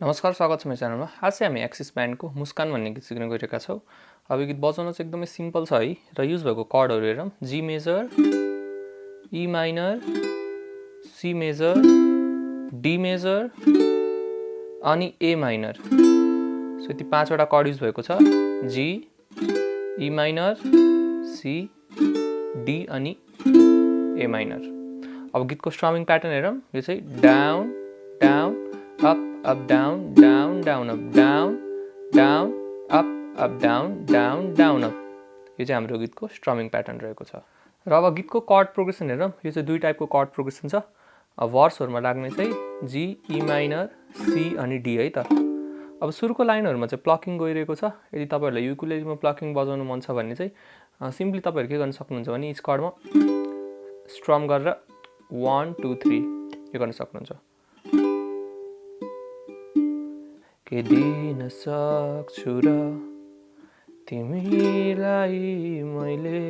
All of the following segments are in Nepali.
नमस्कार, स्वागत छ मेरो च्यानलमा। आज चाहिँ हामी एक्सिस ब्यान्डको मुस्कान भन्ने गीत सिक्न गइरहेका छौँ। अब यो गीत बजाउन चाहिँ एकदमै सिम्पल छ है र युज भएको कर्डहरू हेरौँ। G major, E minor, C major, D major अनि ए माइनर। सो यति पाँचवटा कर्ड युज भएको छ। जी, ई माइनर, सी, डी अनि ए माइनर। अब गीतको स्ट्रमिङ प्याटर्न हेरौँ। यो चाहिँ down down up up down down down up down down up down down down up। यो चाहिँ हाम्रो गीतको स्ट्रमिङ प्याटर्न रहेको छ। र अब गीतको कर्ड प्रोग्रेसन हेरौँ। यो चाहिँ दुई टाइपको कर्ड प्रोग्रेसन छ। अब भर्सहरुमा लाग्ने चाहिँ जी, ई माइनर, सी अनि डी है त। अब सुरुको लाइनहरुमा चाहिँ प्लकिङ गइरहेको छ। यदि तपाईहरुलाई युकुलेलेमा प्लकिङ बजाउनु मन छ भने चाहिँ सिम्पली तपाईहरु के गर्न सक्नुहुन्छ भने इच कर्डमा स्ट्रम गरेर 1 2 3 यो गर्न सक्नुहुन्छ। के दिन सक्छु र तिमीलाई मैले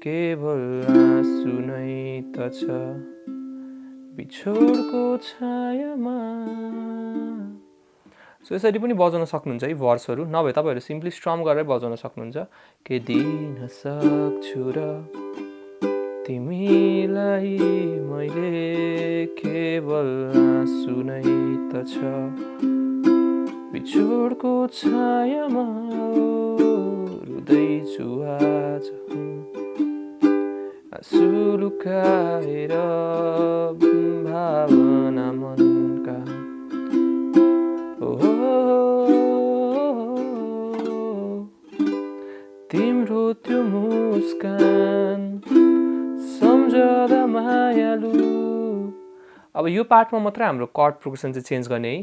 केवल आँसु नै त छ बिछोडको छायामा। सो यसरी पनि बजाउन सक्नुहुन्छ है भर्सहरु। नभए तपाईहरु सिम्पली स्ट्रम गरेर बजाउन सक्नुहुन्छ। के दिन सक्छु र तिमीलाई मैले केवल आँसु नै त छ बिछोडको छायामा रुँदैछु आज आँसु लुकाएर भावना मनका। तिम्रो त्यो मुस्कान सम्झदा मायालु। अब यो पार्टमा मात्र हाम्रो कर्ड प्रोग्रेसन चाहिँ चेन्ज गर्ने है।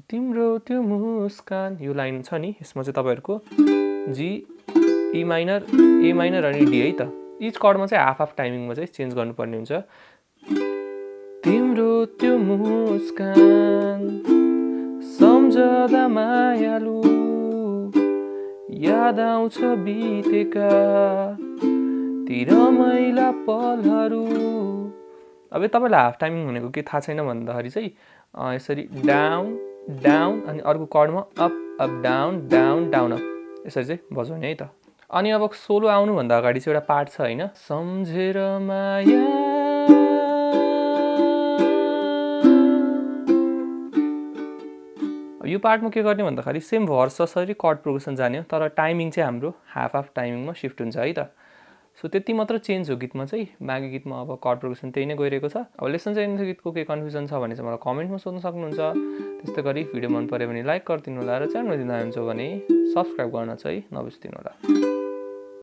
तिम्रो त्यो मुस्कान यो लाइन छ नि, यसमा चाहिँ तपाईहरुको जी, ई माइनर, ए माइनर अनि डी है त। इच कर्डमा चाहिँ हाफ हाफ टाइमिङमा चाहिँ चेन्ज गर्नुपर्ने हुन्छ। तिम्रो त्यो मुस्कान सम्झदा मायालु याद आउँछ बितेका ती रमाइला पलहरू। अब तपाईलाई हाफ टाइमिङ भनेको के थाहा छैन भन्दाखेरि चाहिँ यसरी डाउन डाउन अनि अर्को कर्डमा up up down down down up यसरी चाहिँ बजाउने है त। अनि अब सोलो आउनु भन्दा अगाडि चाहिँ एउटा पार्ट छ हैन, सम्झेर माया। यो पार्टमा के गर्ने भन्दाखेरि सेम भर्स जसरी कर्ड प्रोग्रेसन जाने हो, तर टाइमिङ चाहिँ हाम्रो हाफ हाफ टाइमिङमा शिफ्ट हुन्छ है त। सो त्यति मात्र चेन्ज हो गीतमा चाहिँ। बाँकी गीतमा अब कर्ड प्रोग्रेसन त्यही नै गइरहेको छ। अब लेसन चाहिँ गीतको के कन्फ्युजन छ भने चाहिँ मलाई कमेन्टमा सोध्न सक्नुहुन्छ। त्यस्तै गरी भिडियो मन पर्यो भने लाइक गरिदिनु होला र च्यानल नयाँ हुनुहुन्छ भने सब्स्क्राइब गर्न चाहिँ नबिर्सिदिनु होला।